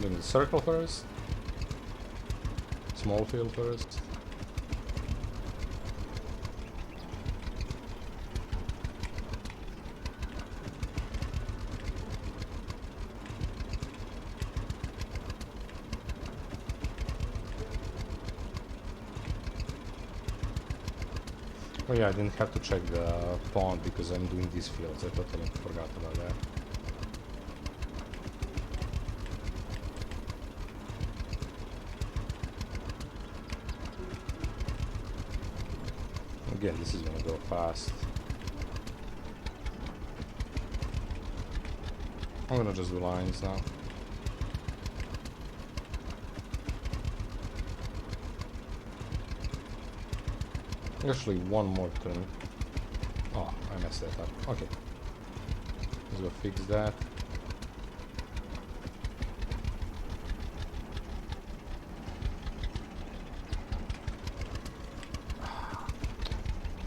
Doing the circle first. Small field first. Oh yeah, I didn't have to check the pond because I'm doing these fields. I totally forgot about that. Again, this is gonna go fast. I'm gonna just do lines now. Actually, one more turn. Oh, I messed that up. Okay. Let's go fix that.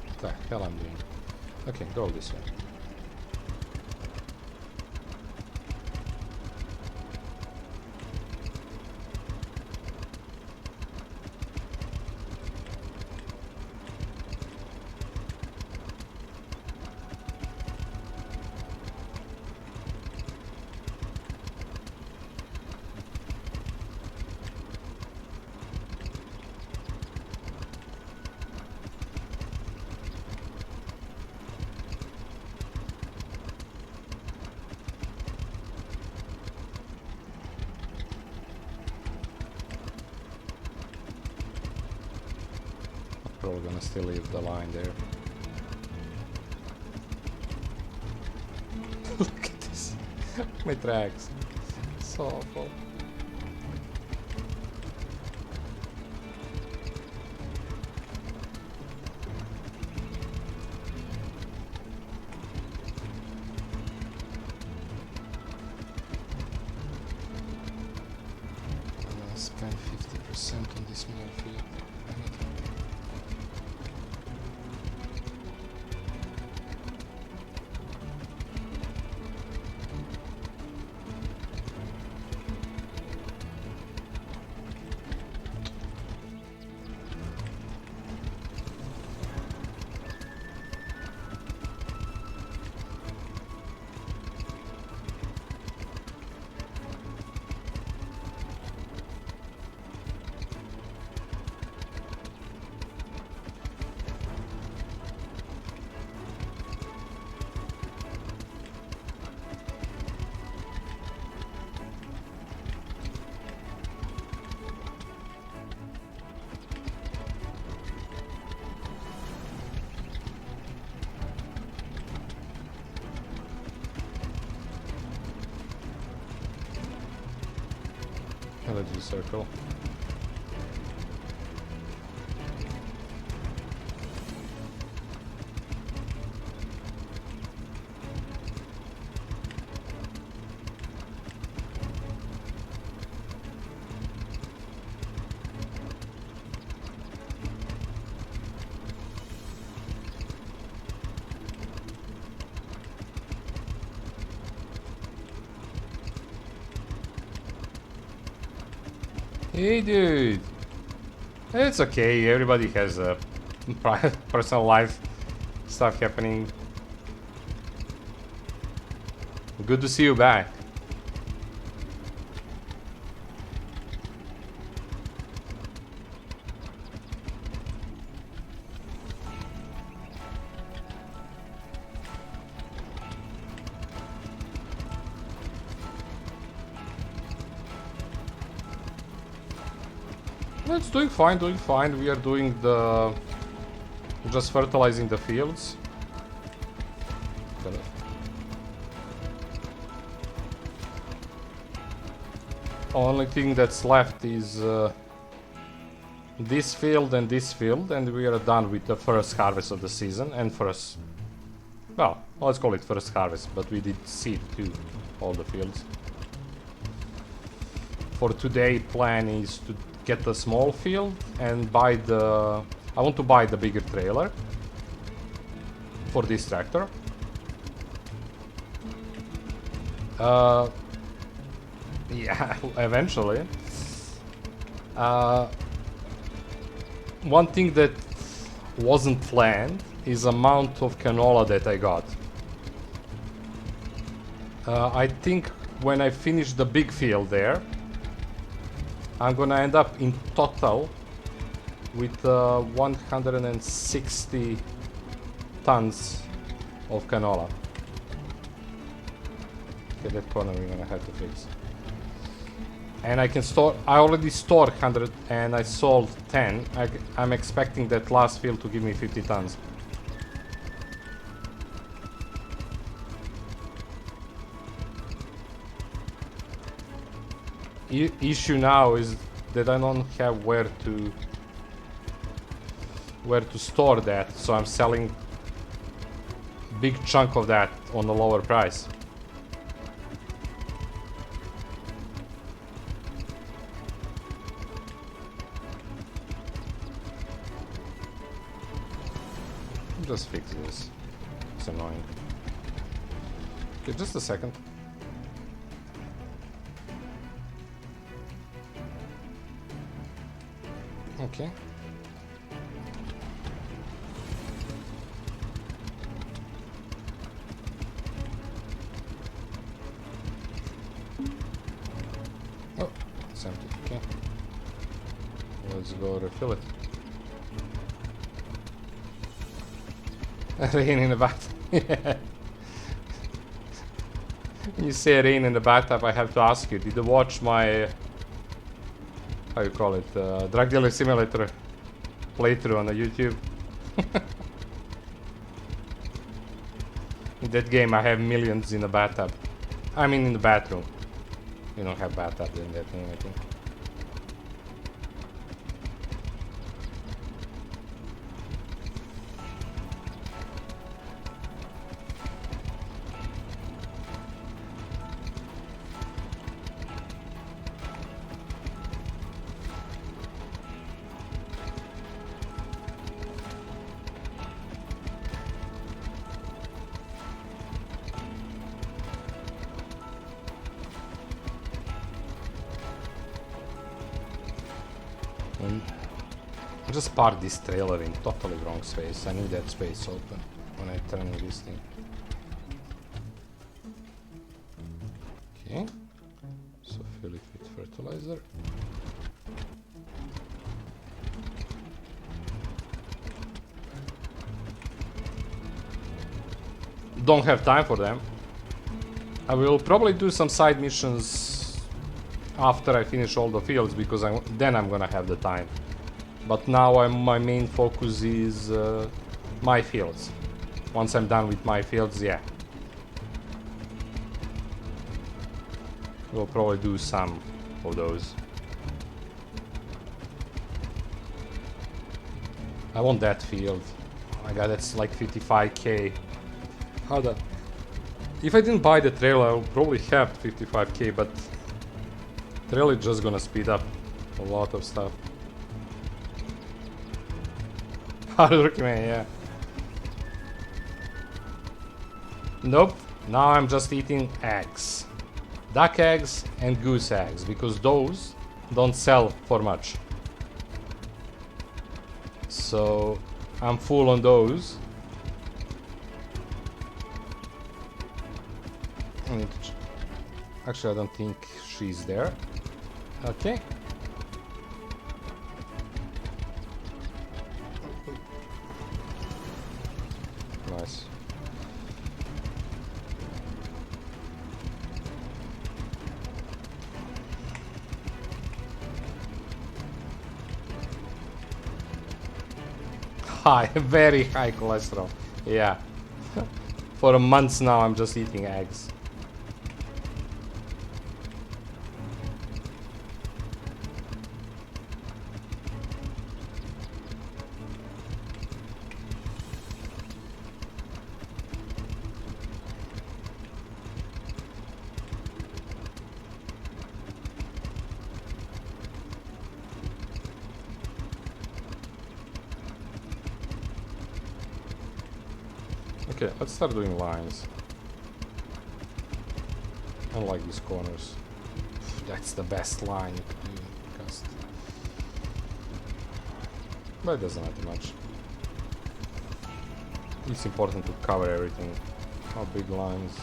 What the hell I'm doing? Okay, go this way. Probably gonna still leave the line there. Look at this. My tracks. So awful. I'm gonna spend 50% on this small field. Let's do circle. Hey dude! It's okay, everybody has a personal life stuff happening. Good to see you back. It's doing fine, doing fine. We are doing the... just fertilizing the fields. Only thing that's left is this field, and we are done with the first harvest of the season, and first... well, let's call it first harvest, but we did seed too, all the fields. For today, plan is to get the small field and buy the... I want to buy the bigger trailer for this tractor. 'Cause Yeah, eventually. One thing that wasn't planned is amount of canola that I got. I think when I finish the big field there, I'm gonna end up in total with 160 tons of canola. Okay, that corner we're gonna have to fix. And I can store, I already stored 100 and I sold 10. I'm expecting that last field to give me 50 tons. Issue now is that I don't have where to store that, so I'm selling big chunk of that on a lower price. Just fix this. It's annoying. Okay, just a second. Okay. Oh, it's empty. Okay. Let's go refill it. Rain in the bathtub. Yeah. When you say rain in the bathtub, I have to ask you, did you watch my... how you call it? Drug Dealer Simulator playthrough on the YouTube? In that game I have millions in the bathtub. I mean in the bathroom. You don't have bathtub in that game, I think. I just parked this trailer in totally wrong space. I need that space open when I turn this thing. Okay, so fill it with fertilizer. Don't have time for them. I will probably do some side missions after I finish all the fields, because then I'm gonna have the time. But now my main focus is my fields. Once I'm done with my fields, yeah. We'll probably do some of those. I want that field. Oh my god, that's like 55k. How the... If I didn't buy the trailer, I would probably have 55k, but the trailer is just gonna speed up a lot of stuff. Hardworking man, yeah. Nope, now I'm just eating eggs. Duck eggs and goose eggs, because those don't sell for much. So I'm full on those. I need to actually, I don't think she's there. Okay. Nice. High, very high cholesterol. Yeah. For a month now, I'm just eating eggs. Okay, let's start doing lines. I don't like these corners. That's the best line you could do in Kust. But it doesn't matter much. It's important to cover everything. How big lines.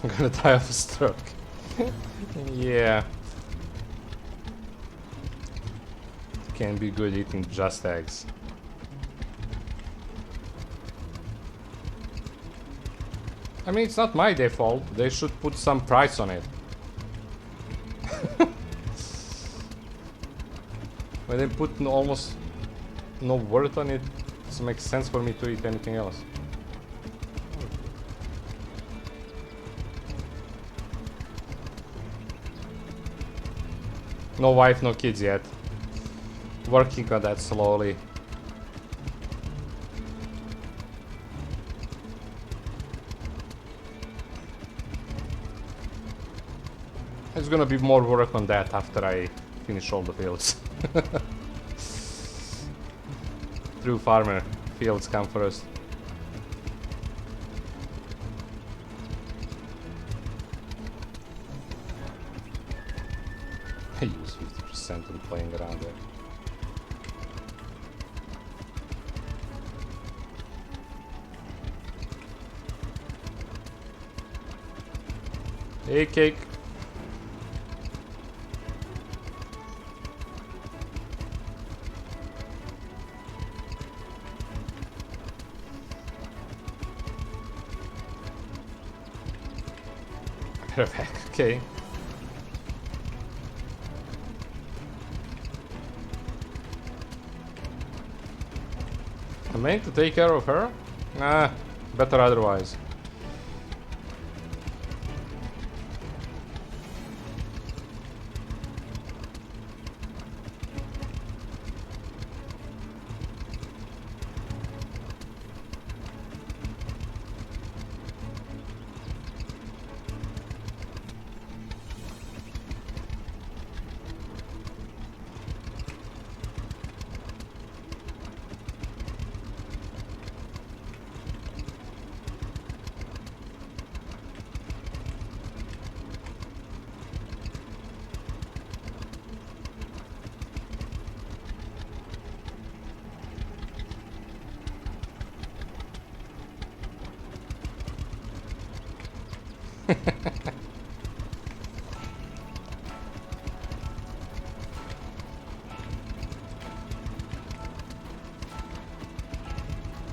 I'm gonna die of a stroke. Yeah. Can be good eating just eggs. I mean, it's not my default. They should put some price on it. When they put almost no worth on it, it doesn't make sense for me to eat anything else. No wife, no kids yet. Working on that slowly. It's gonna be more work on that after I finish all the fields. True farmer. Fields come first. I use 50% when playing around there. Hey, cake. Perfect. Okay. I'm meant to take care of her? Nah, better otherwise.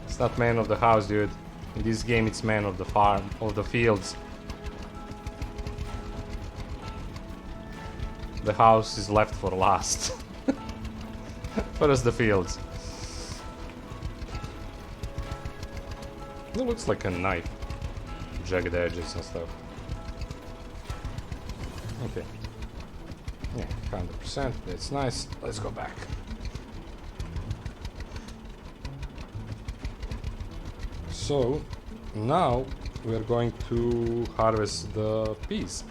It's not man of the house, dude. In this game, it's man of the farm, of the fields. The house is left for last. First the fields. It looks like a knife. Jagged edges and stuff. Okay. Yeah, 100%. That's nice. Let's go back. So, now we're going to harvest the peas.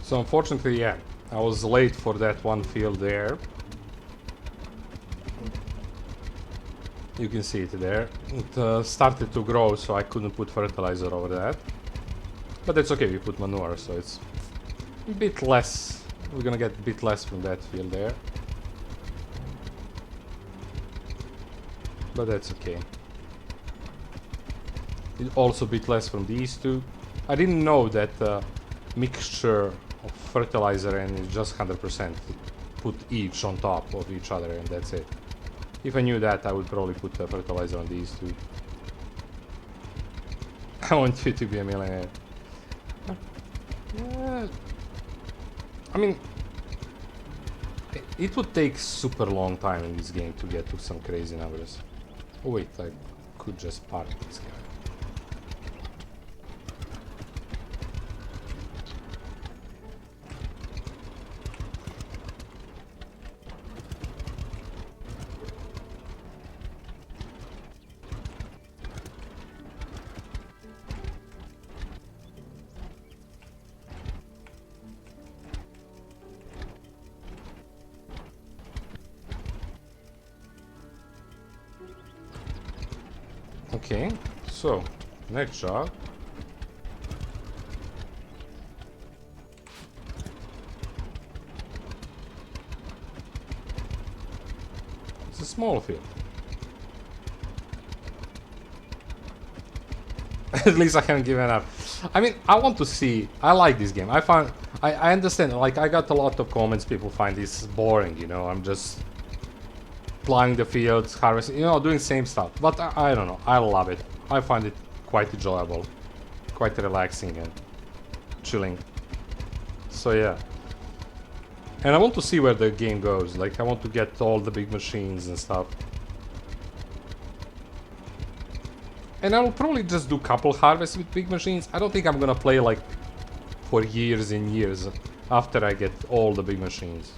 So unfortunately, yeah, I was late for that one field there. You can see it there. It started to grow, so I couldn't put fertilizer over that. But that's okay, we put manure, so it's a bit less. We're gonna get a bit less from that field there. But that's okay. It also a bit less from these two. I didn't know that mixture of fertilizer and it's just 100%. Put each on top of each other and that's it. If I knew that, I would probably put the fertilizer on these two. I want you to be a millionaire. I mean, It would take super long time in this game to get to some crazy numbers. Oh wait, I could just park this guy. Okay, so next job. It's a small field. At least I haven't given up. I mean, I want to see. I like this game. I understand. Like, I got a lot of comments. People find this boring. You know, I'm just plowing the fields, harvesting, you know, doing same stuff. But I don't know. I love it. I find it quite enjoyable, quite relaxing and chilling. So yeah. And I want to see where the game goes. Like, I want to get all the big machines and stuff. And I will probably just do couple harvests with big machines. I don't think I'm gonna play like for years and years after I get all the big machines.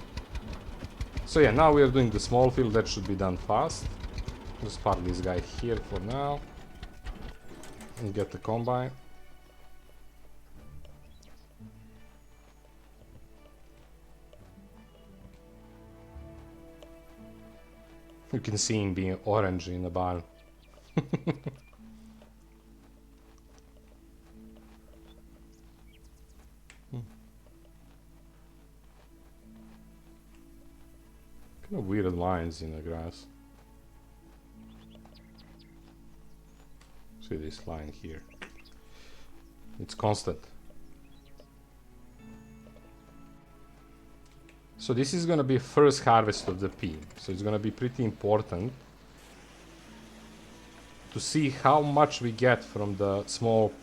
So yeah, now we are doing the small field. That should be done fast. Just park this guy here for now. And get the combine. You can see him being orange in the barn. Kind of weird lines in the grass. See this line here. It's constant. So this is gonna be first harvest of the pea. So it's gonna be pretty important to see how much we get from the small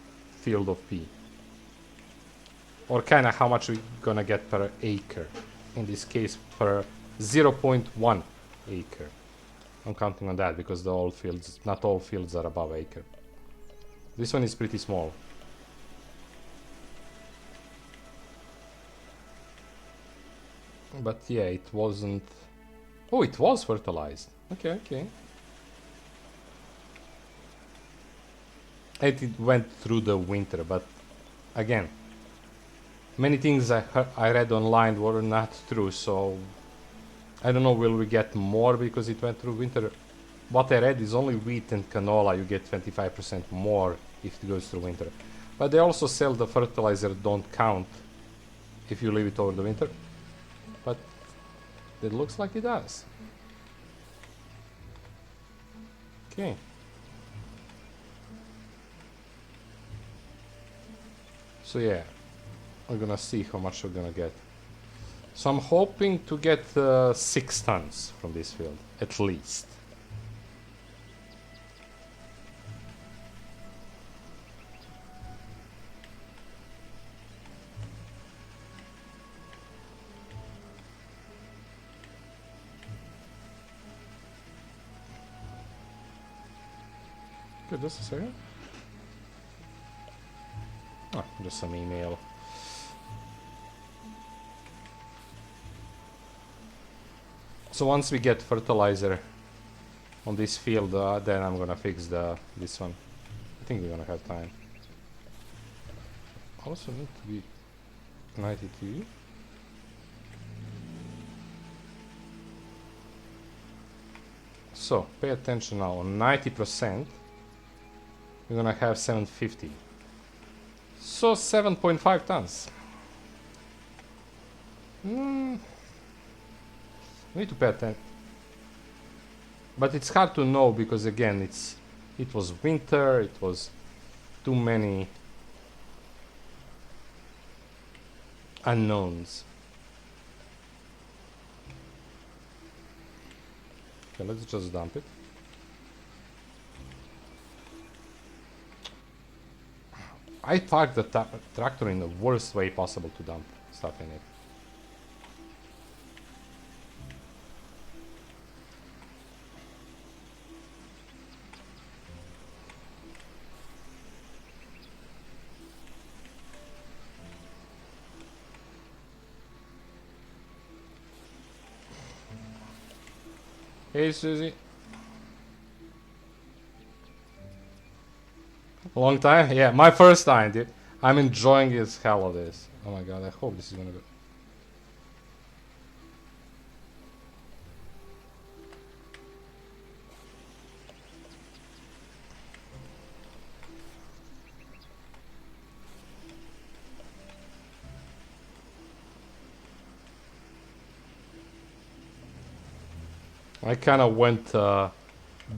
field of pea. Or kinda how much we're gonna get per acre. In this case, per 0.1 acre. I'm counting on that because not all fields are above acre. This one is pretty small. But yeah, it wasn't... Oh, it was fertilized. Okay, okay. And it went through the winter, but again, many things I read online were not true, so I don't know, will we get more because it went through winter? What I read is only wheat and canola, you get 25% more if it goes through winter. But they also sell the fertilizer don't count if you leave it over the winter. But it looks like it does. Okay. So yeah, we're gonna see how much we're gonna get. So I'm hoping to get 6 tons from this field, at least. Okay, just a second. Oh, just some email. So once we get fertilizer on this field, then I'm gonna fix this one. I think we're gonna have time. Also need to be 92. So pay attention now. On 90%, we're gonna have 750. So 7.5 tons. We need to pay attention. But it's hard to know because again, it was winter, it was too many unknowns. Okay, let's just dump it. I parked the tractor in the worst way possible to dump stuff in it. Hey, Susie. Long time? Yeah, my first time, dude. I'm enjoying as hell of this. Oh my god, I hope this is gonna go. I kind of went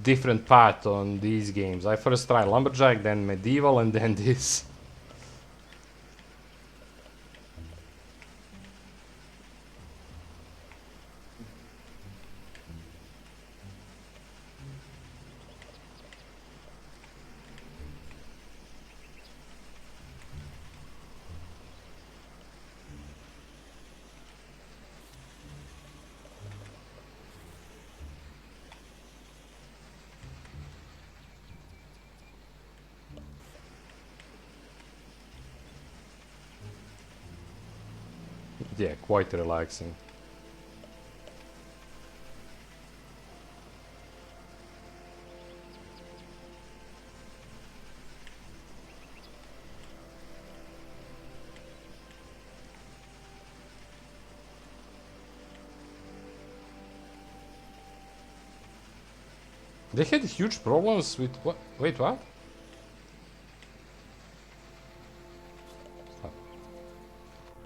different path on these games. I first tried Lumberjack, then Medieval, and then this. Yeah, quite relaxing. They had huge problems with what? Wait, what?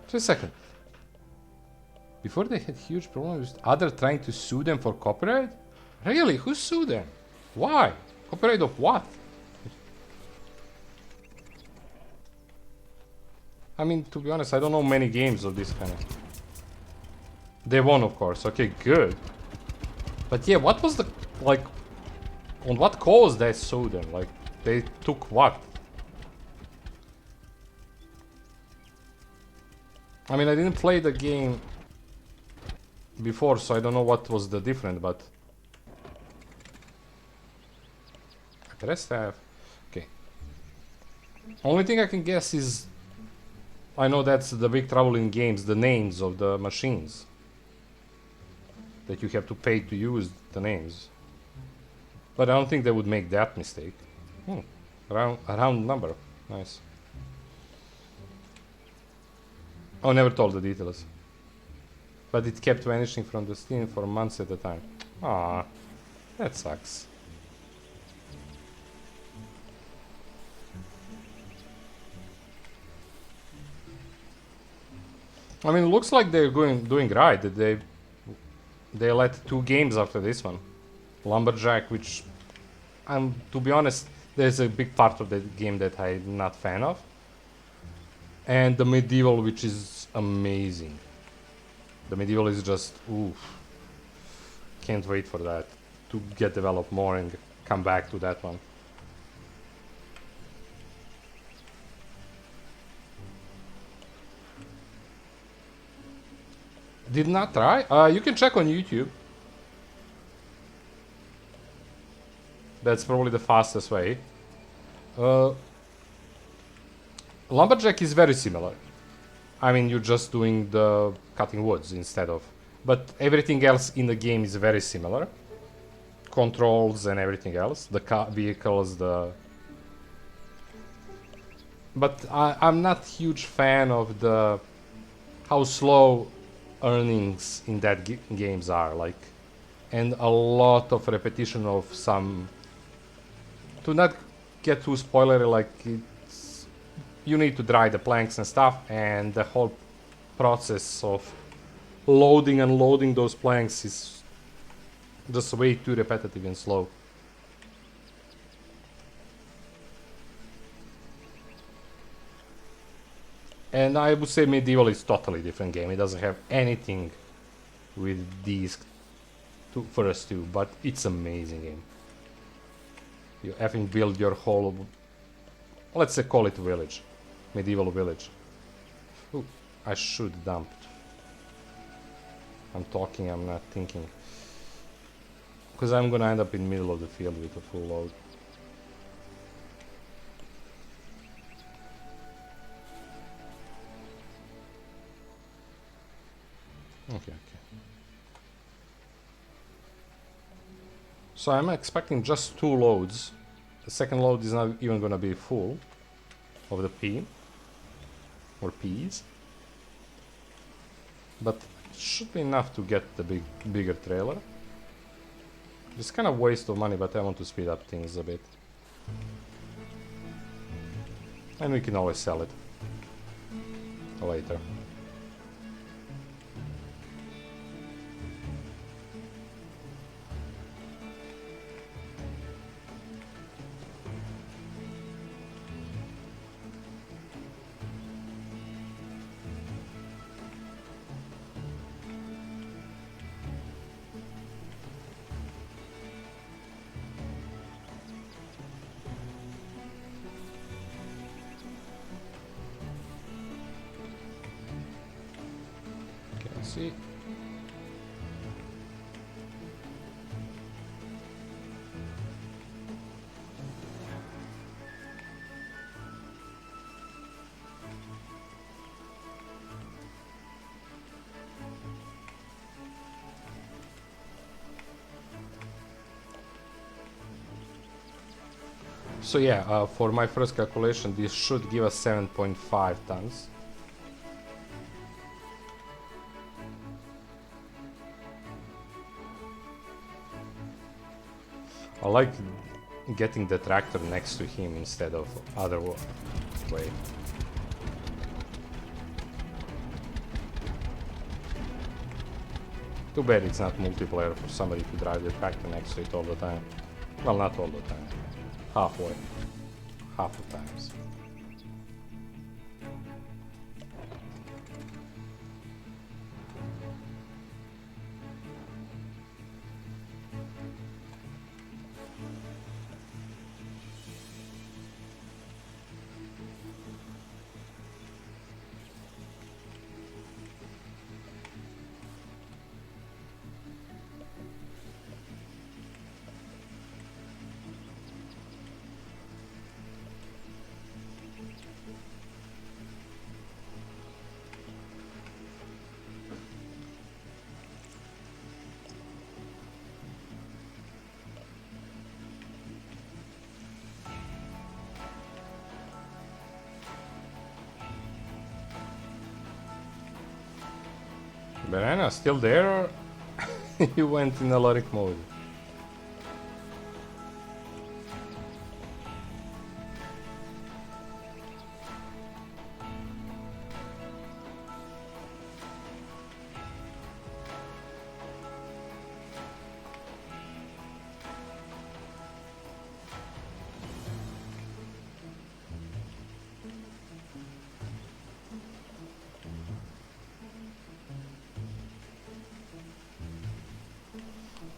Just a second. Before they had huge problems with others trying to sue them for copyright? Really? Who sued them? Why? Copyright of what? I mean, to be honest, I don't know many games of this kind of. They won, of course. Okay, good. But yeah, what was the, like, on what cause they sued them? Like, they took what? I mean, I didn't play the game before, so I don't know what was the difference, but... Rest have... Okay. Only thing I can guess is... I know that's the big trouble in games, the names of the machines. That you have to pay to use the names. But I don't think they would make that mistake. A round number. Nice. Oh, never told the details. But it kept vanishing from the screen for months at a time. Ah, that sucks. I mean, it looks like they're doing right. That they let 2 games after this one. Lumberjack, which to be honest, there's a big part of the game that I'm not fan of. And the Medieval, which is amazing. The Medieval is just, oof. Can't wait for that to get developed more and come back to that one. Did not try? You can check on YouTube. That's probably the fastest way. Lumberjack is very similar. I mean, you're just doing the cutting woods instead of... But everything else in the game is very similar. Controls and everything else. The vehicles, the... But I'm not huge fan of the... How slow earnings in that games are, like... And a lot of repetition of some... To not get too spoilery, like... You need to dry the planks and stuff, and the whole process of loading and unloading those planks is just way too repetitive and slow. And I would say Medieval is totally different game. It doesn't have anything with these first two, but it's amazing game. You having build your whole, let's say, call it village. Medieval village. Ooh, I should dump. I'm talking, I'm not thinking. Because I'm gonna end up in the middle of the field with a full load. Okay, okay. So I'm expecting just 2 loads. The second load is not even gonna be full of the pea or peas, but it should be enough to get the bigger trailer. It's kind of waste of money, but I want to speed up things a bit. And we can always sell it later. See. So yeah, for my first calculation, this should give us 7.5 tons. I like getting the tractor next to him instead of other way. Too bad it's not multiplayer for somebody to drive the tractor next to it all the time. Well, not all the time. Halfway. Half the times. Banana still there, or he went in alert mode?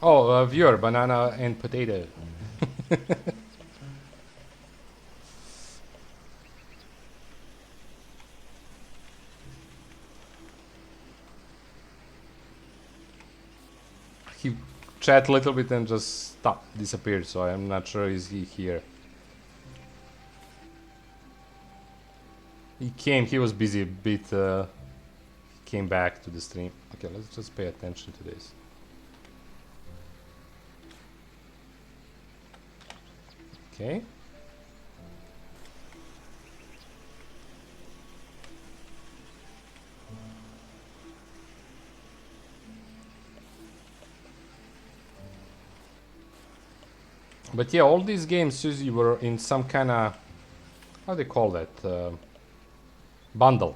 Oh, viewer, banana and potato. He chat a little bit and just disappeared, so I'm not sure is he here. He came, he was busy a bit, came back to the stream. Okay, let's just pay attention to this. Okay. But yeah, all these games usually were in some kind of, how do they call that, bundle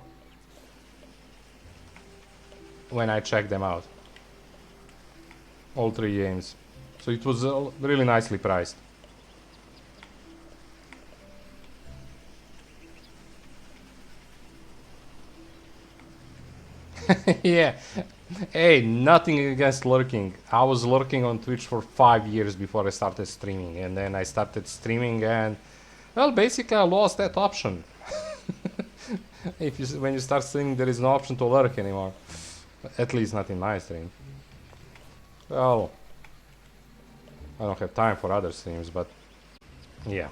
when I checked them out. All 3 games. So it was really nicely priced. Yeah. Hey, nothing against lurking. I was lurking on Twitch for 5 years before I started streaming, and then I started streaming and, well, basically I lost that option. When you start streaming, there is no option to lurk anymore. At least not in my stream. Well, I don't have time for other streams, but yeah.